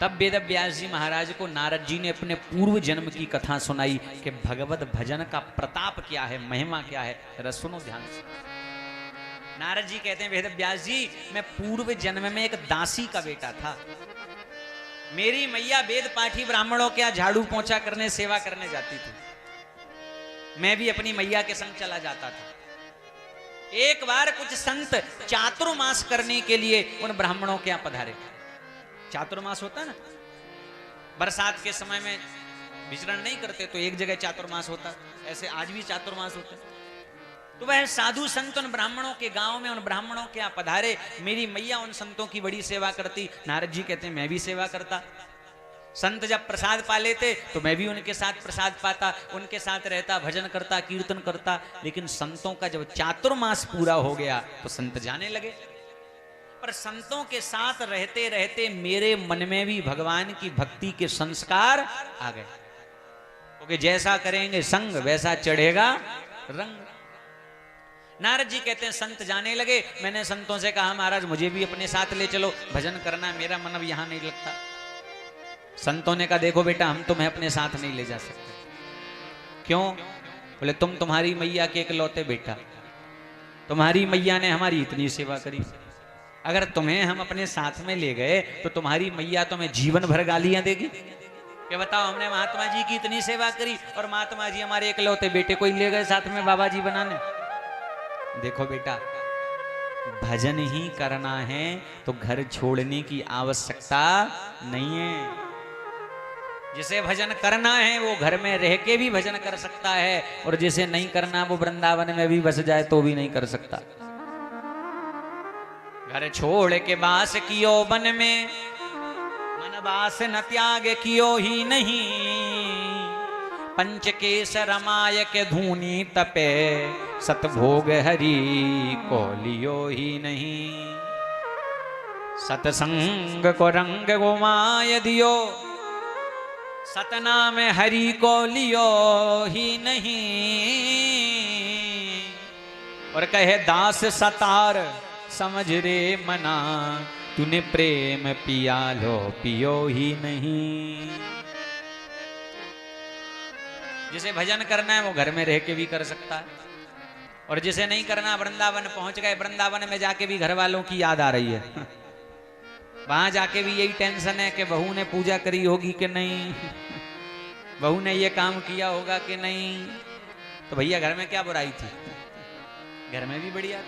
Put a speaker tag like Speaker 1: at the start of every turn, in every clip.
Speaker 1: तब वेद व्यास जी महाराज को नारद जी ने अपने पूर्व जन्म की कथा सुनाई कि भगवत भजन का प्रताप क्या है, महिमा क्या है। जरा सुनो ध्यान से। नारद जी कहते हैं वेद व्यास जी, मैं पूर्व जन्म में एक दासी का बेटा था। मेरी मैया वेद पाठी ब्राह्मणों के यहाँ झाड़ू पोंछा करने, सेवा करने जाती थी। मैं भी अपनी मैया के संग चला जाता था। एक बार कुछ संत चातुर्मास करने के लिए उन ब्राह्मणों के यहाँ पधारे। चातुर्मास होता है ना, बरसात के समय में विचरण नहीं करते तो एक जगह चातुर्मास होता, ऐसे आज भी चातुर्मास होता है। तो वह साधु संत उन ब्राह्मणों के गांव में, उन ब्राह्मणों के यहाँ पधारे। मेरी मैया उन संतों की बड़ी सेवा करती। नारद जी कहते हैं मैं भी सेवा करता। संत जब प्रसाद पा लेते तो मैं भी उनके साथ प्रसाद पाता, उनके साथ रहता, भजन करता, कीर्तन करता। लेकिन संतों का जब चातुर्मास पूरा हो गया तो संत जाने लगे। पर संतों के साथ रहते रहते मेरे मन में भी भगवान की भक्ति के संस्कार आ गए, क्योंकि जैसा करेंगे संग वैसा चढ़ेगा रंग। नारद जी कहते हैं संत जाने लगे। मैंने संतों से कहा महाराज मुझे भी अपने साथ ले चलो, भजन करना, मेरा मन अब यहां नहीं लगता। संतों ने कहा देखो बेटा, हम तुम्हें अपने साथ नहीं ले जा सकते। क्यों? बोले तुम तुम्हारी मैया के इकलौते बेटा, तुम्हारी मैया ने हमारी इतनी सेवा करी। अगर तुम्हें हम अपने साथ में ले गए तो तुम्हारी मैया तुम्हें जीवन भर गालियां देगी कि बताओ हमने महात्मा जी की इतनी सेवा करी और महात्मा जी हमारे इकलौते बेटे को ही ले गए साथ में बाबा जी बनाने। देखो बेटा, भजन ही करना है तो घर छोड़ने की आवश्यकता नहीं है। जिसे भजन करना है वो घर में रह के भी भजन कर सकता है, और जिसे नहीं करना वो वृंदावन में भी बस जाए तो भी नहीं कर सकता। घर छोड़ के बास कियो वन में, मन बास न त्याग कियो ही नहीं। पंच केस रमाय के धूनी तपे, सतभोग हरि को लियो ही नहीं। सतसंग को रंग गोमाय दियो, सतनाम हरि को लियो ही नहीं। और कहे दास सतार समझ रे मना, तूने प्रेम पिया लो पियो ही नहीं। जिसे भजन करना है वो घर में रह के भी कर सकता है, और जिसे नहीं करना वृंदावन पहुंच गए, वृंदावन में जाके भी घर वालों की याद आ रही है। वहां जाके भी यही टेंशन है कि बहू ने पूजा करी होगी कि नहीं, बहू ने ये काम किया होगा कि नहीं। तो भैया घर में क्या बुराई थी, घर में भी बढ़िया।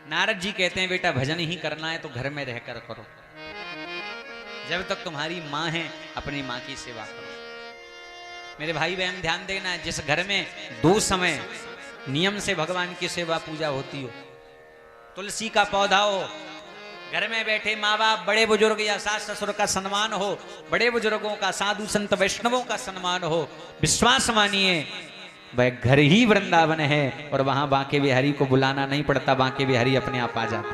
Speaker 1: नारद जी कहते हैं बेटा भजन ही करना है तो घर में रहकर करो। जब तक तुम्हारी माँ है अपनी माँ की सेवा करो। मेरे भाई बहन ध्यान देना, जिस घर में 2 समय नियम से भगवान की सेवा पूजा होती हो, तुलसी का पौधा हो, घर में बैठे माँ बाप, बड़े बुजुर्ग या सास ससुर का सम्मान हो, बड़े बुजुर्गों का, साधु संत वैष्णवों का सम्मान हो, विश्वास मानिए वह घर ही वृंदावन है, और वहां बांके बिहारी को बुलाना नहीं पड़ता, बांके बिहारी अपने आप आ जाते।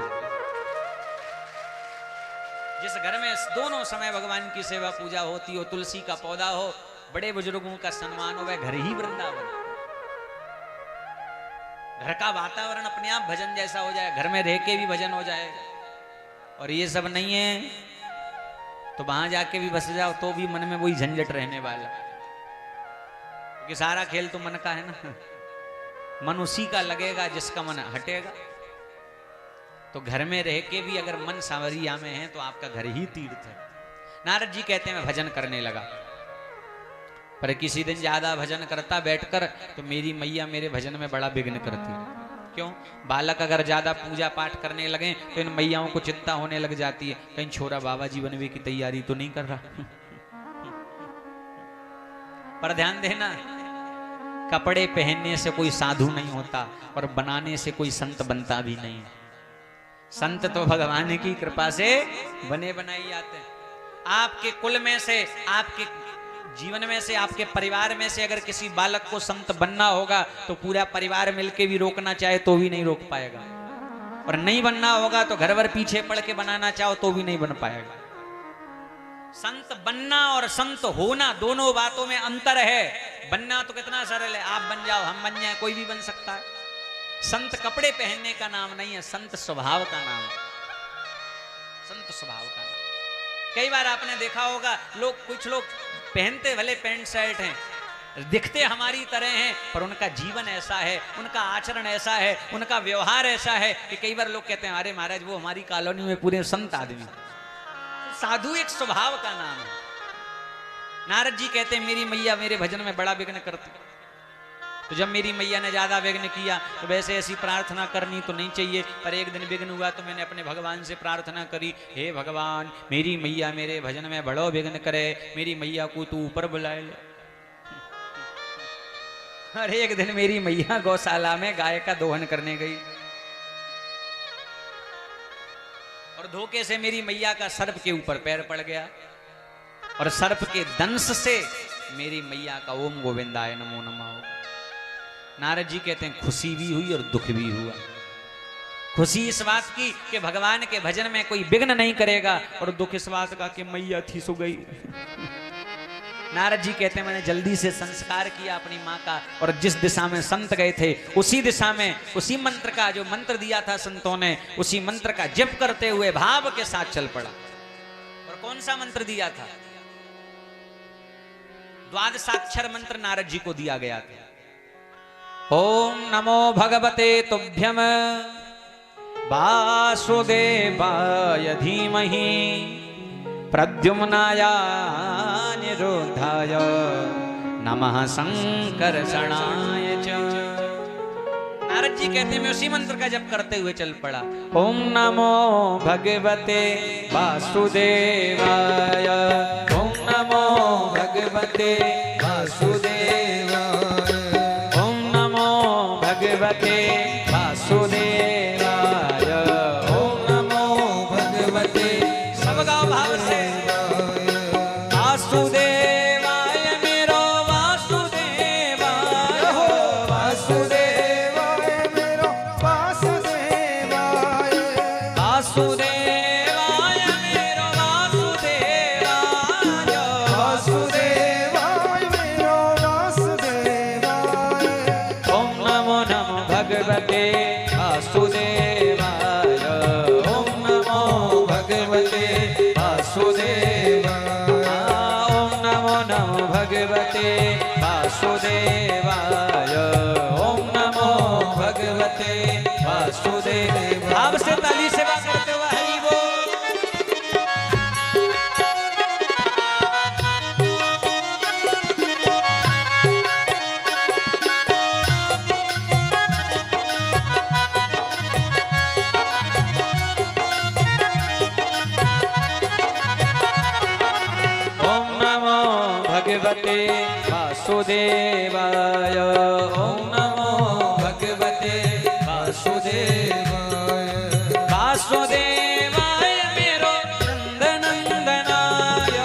Speaker 1: जिस घर में दोनों समय भगवान की सेवा पूजा होती हो, तुलसी का पौधा हो, बड़े बुजुर्गों का सम्मान हो, वह घर ही वृंदावन है। घर का वातावरण अपने आप भजन जैसा हो जाए, घर में रह के भी भजन हो जाएगा। और ये सब नहीं है तो वहां जाके भी बस जाओ तो भी मन में वही झंझट रहने वाला, क्योंकि सारा खेल तो मन का है ना। मन उसी का लगेगा जिसका मन हटेगा। तो घर में रह के भी अगर मन सांवरिया में है तो आपका घर ही तीर्थ है। नारद जी कहते हैं मैं भजन करने लगा, पर किसी दिन ज्यादा भजन करता बैठकर तो मेरी मैया मेरे भजन में बड़ा विघ्न करती। क्यों? बालक अगर ज्यादा पूजा पाठ करने लगे तो इन मैयाओं को चिंता होने लग जाती है, कहीं छोरा बाबा जी बनने की तैयारी तो नहीं कर रहा। पर ध्यान देना, कपड़े पहनने से कोई साधु नहीं होता और बनाने से कोई संत बनता भी नहीं। संत तो भगवान की कृपा से बने बनाए आते हैं। आपके कुल में से, आपके जीवन में से, आपके परिवार में से अगर किसी बालक को संत बनना होगा तो पूरा परिवार मिलके भी रोकना चाहे तो भी नहीं रोक पाएगा, और नहीं बनना होगा तो घर भर पीछे पड़ के बनाना चाहो तो भी नहीं बन पाएगा। संत बनना और संत होना दोनों बातों में अंतर है। बनना तो कितना सरल है, आप बन जाओ, हम बन जाए, कोई भी बन सकता है। संत कपड़े पहनने का नाम नहीं है, संत स्वभाव का नाम है। संत स्वभाव का नाम। कई बार आपने देखा होगा कुछ लोग पहनते भले पैंट शर्ट हैं, दिखते हमारी तरह हैं, पर उनका जीवन ऐसा है, उनका आचरण ऐसा है, उनका व्यवहार ऐसा है कि कई बार लोग कहते हैं अरे महाराज वो हमारी कॉलोनी में पूरे संत आदमी। साधु एक स्वभाव का नाम है। नारद जी कहते हैं मेरी मैया मेरे भजन में बड़ा विघ्न करती, तो जब मेरी मैया ने ज्यादा विघ्न किया तो वैसे ऐसी प्रार्थना करनी तो नहीं चाहिए, पर एक दिन विघ्न हुआ तो मैंने अपने भगवान से प्रार्थना करी, हे भगवान मेरी मैया मेरे भजन में बड़ो विघ्न करे, मेरी मैया को तू ऊपर बुलाए ले। और एक दिन मेरी मैया गौशाला में गाय का दोहन करने गई और धोखे से मेरी मैया का सर्प के ऊपर पैर पड़ गया और सर्प के दंश से मेरी मैया का ओम गोविंदाय नमो नमः हो। नारद जी कहते हैं खुशी भी हुई और दुख भी हुआ। खुशी इस बात की कि भगवान के भजन में कोई विघ्न नहीं करेगा, और दुख इस बात का कि मैया थी सो गई। नारद जी कहते हैं मैंने जल्दी से संस्कार किया अपनी माँ का, और जिस दिशा में संत गए थे उसी दिशा में उसी मंत्र का जो मंत्र दिया था संतों ने, उसी मंत्र का जप करते हुए भाव के साथ चल पड़ा। और कौन सा मंत्र दिया था? द्वादशाक्षर मंत्र नारद जी को दिया गया था। ओम नमो भगवते तुभ्यम वासुदेवाय धीमहि प्रद्युम्नाय निरुद्धाय नमः संकर्षणाय च। नारद जी कहते हैं मैं उसी मंत्र का जप करते हुए चल पड़ा। ओम नमो भगवते वासुदेवाय, ओम नमो भगवते वासुदेवाय, ओम नमो भगवते वासुदेवाय, ओम नमो भगवते, सब गाओ भाव से, वासुदेवाय मेरो वासुदेवाय हो, वासुदेवाय मेरो वासुदेवाय, वासुदेवाय मेरो वासुदेवाय, वासुदेवाय मेरो वासुदेवाय, ओम नमो नमो भगवते वासुदेवाय, ओम नमो भगवते वासुदेवाय, ओम नमो नमो भगवते वासुदेवाय, ओम नमो भगवते वासुदेवाय। भाव से ताली सेवा करते हुए हरि बोल। ओम नमो भगवते वासुदेवाय, ओम नमो भगवते वासुदेवाय, वासुदेवाय मेरो नंदनंदनाय,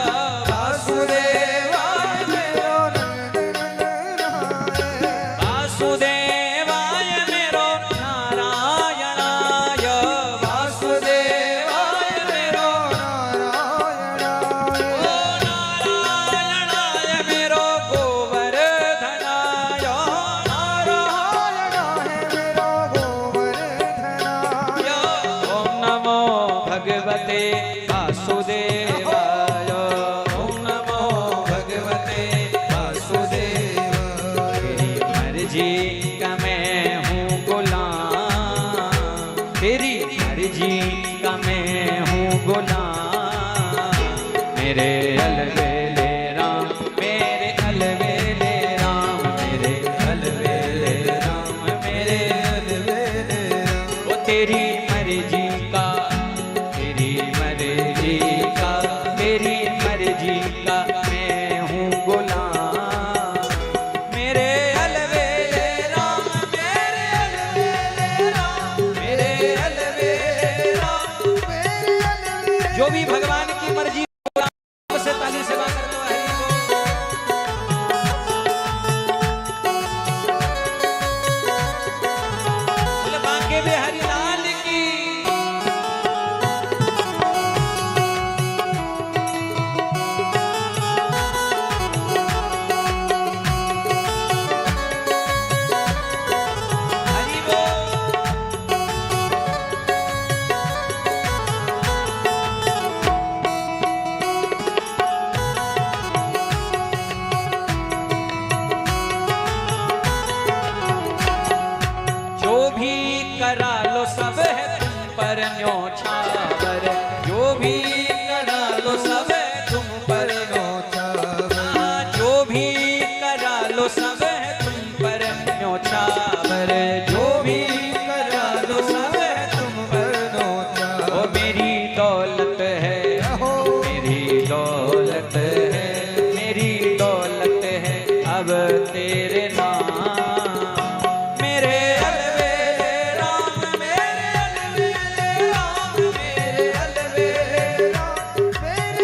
Speaker 1: वासुदेवाय मेरो नंदनंदनाय, वासुदेवाय मेरो नारायणाय, वासुदेवाय मेरो नारायणाय, ओ नारायणाय मेरो गोवर्धनाय, नारायणाय मेरो गोवर्धनाय, ओम नमो भगवते वासुदेवाय, ओम नमो भगवते वासुदेवाय। तेरी मर्जी का मैं हूँ गुलाम, तेरी मर्जी का मैं हूँ गुलाम, मेरे अलवेले राम, मेरे अलवेले राम, मेरे अलवेले राम, मेरे अलवेले राम। वो तेरी मर्जी का, तेरी मर्जी का, तेरी मर्जी का मैं हूँ गुलाम, मेरे अलवेले राम, मेरे अलवेले राम, मेरे अलवेले राम, मेरे अलवेले। जो भी भगवान की मर्जी से ताली सेवा करते हुए हरि बोल। बोले बांके बिहारी लाल की। हरि बोल। न्योछावर, जो भी करा लो सब तुम पर न्योछावर, जो भी करा लो सब तुम पर न्योछावर, जो भी करा लो सब तुम पर न्योछावर। ओ मेरी दौलत है, मेरी दौलत है, मेरी दौलत है अब तेरे नाम। मेरे अलवेले राम, मेरे अलवेले राम, मेरे अलवेले राम, मेरे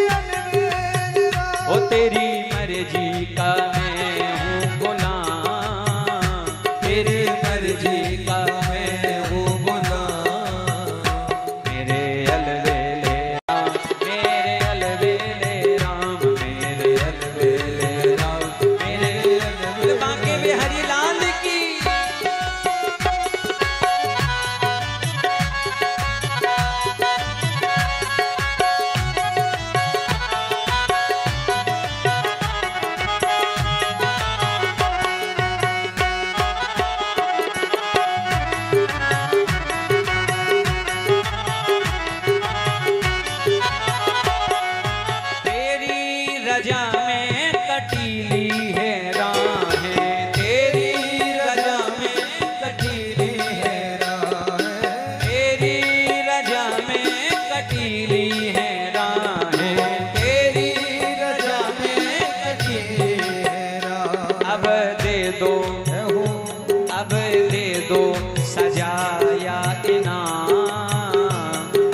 Speaker 1: अलवेले राम। ओ तेरी मर्जी का मैं हूँ गुलाम, तेरी मर्जी का मैं हूँ गुलाम। मेरे अलवेले राम, मेरे अलवेले राम, मेरे अलवेले राम, मेरे अलवेले। बांके बिहारी लाल की। तेरी रजा में कटीली है राहें, तेरी रजा में कटीली है राहें, तेरी रजा में कटीली है राहें, तेरी रजा में कटीली है राहें। अब दे दो, अब दे दो सजा या इनाम,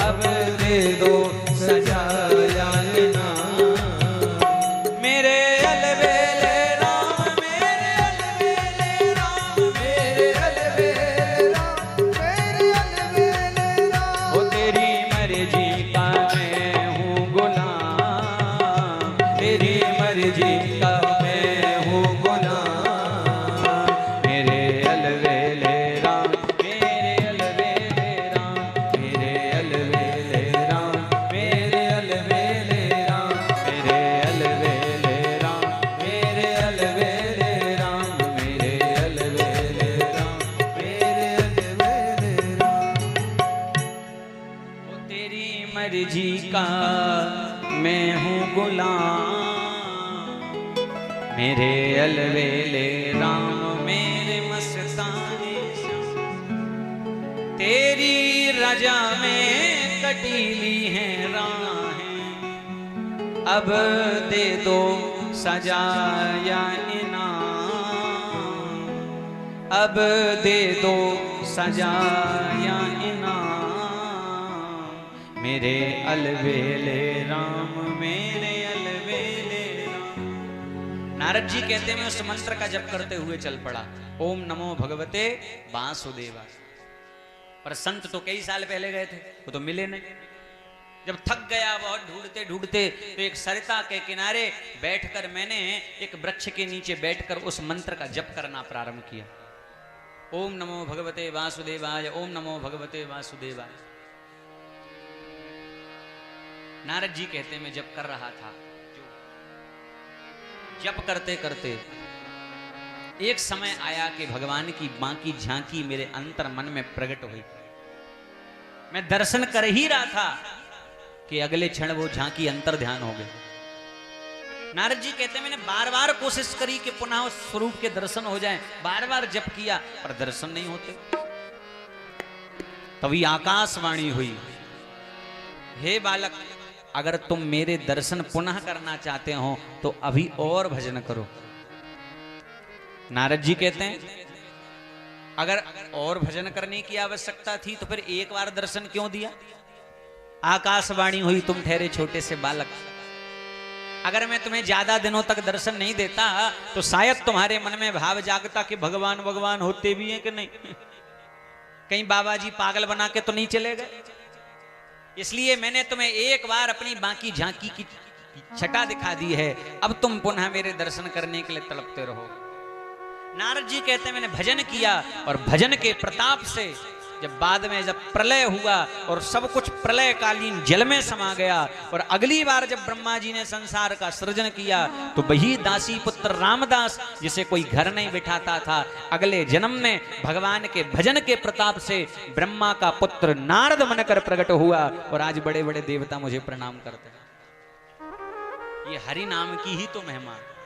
Speaker 1: अब दे दो सजा या इनाम। मेरे अलवेले राम, मेरे अलवेले राम, मेरे अलवेले राम, मेरे अलवेले राम। ओ तेरी मर्जी का मैं हूँ गुलाम, तेरी मर्जी का मैं हूँ गुलाम। मेरे अलवेले राम, मेरे अलवेले राम, मेरे अलवेले राम, मेरे अलवेले राम, मेरे अलवेले राम, मेरे अलवेले राम, मेरे अलवेले राम, मेरे अलवेले राम। ओ तेरी मर्जी का मैं हूँ गुलाम, मेरे अलवेले राम, मेरे मस्ताने श्याम। तेरी रजा में कटीली है राहें, अब दे दो सजा या इनाम, अब दे दो सजा या इनाम। मेरे अलवेले राम, मेरे अलवेले राम। नारद जी कहते हैं मैं उस मंत्र का जप करते हुए चल पड़ा, ओम नमो भगवते वासुदेवाय। पर संत तो कई साल पहले गए थे, वो तो मिले नहीं। जब थक गया बहुत ढूंढते ढूंढते, तो एक सरिता के किनारे बैठकर मैंने एक वृक्ष के नीचे बैठकर उस मंत्र का जप करना प्रारंभ किया, ओम नमो भगवते वासुदेवाय, ओम नमो भगवते वासुदेवाय। नारद जी कहते मैं जप कर रहा था, जप करते करते एक समय आया कि भगवान की बाकी झांकी मेरे अंतर मन में प्रकट हुई। मैं दर्शन कर ही रहा था कि अगले क्षण वो झांकी अंतर ध्यान हो गई। नारद जी कहते मैंने बार बार कोशिश करी कि पुनः उस स्वरूप के दर्शन हो जाएं, बार बार जप किया पर दर्शन नहीं होते। तभी आकाशवाणी हुई, हे बालक, अगर तुम मेरे दर्शन पुनः करना चाहते हो तो अभी और भजन करो। नारद जी कहते हैं अगर और भजन करने की आवश्यकता थी तो फिर एक बार दर्शन क्यों दिया? आकाशवाणी हुई, तुम ठहरे छोटे से बालक, अगर मैं तुम्हें ज्यादा दिनों तक दर्शन नहीं देता तो शायद तुम्हारे मन में भाव जागता कि भगवान भगवान होते भी हैं कि नहीं, कहीं बाबा जी पागल बना के तो नहीं चले गए। इसलिए मैंने तुम्हें एक बार अपनी बाकी झांकी की छटा दिखा दी है, अब तुम पुनः मेरे दर्शन करने के लिए तड़पते रहो। नारद जी कहते हैं मैंने भजन किया और भजन के प्रताप से जब बाद में जब प्रलय हुआ और सब कुछ प्रलयकालीन जल में समा गया और अगली बार जब ब्रह्मा जी ने संसार का सृजन किया तो वही दासी पुत्र रामदास जिसे कोई घर नहीं बिठाता था, अगले जन्म में भगवान के भजन के प्रताप से ब्रह्मा का पुत्र नारद बनकर प्रकट हुआ और आज बड़े बड़े देवता मुझे प्रणाम करते हैं। ये हरि नाम की ही तो महिमा है।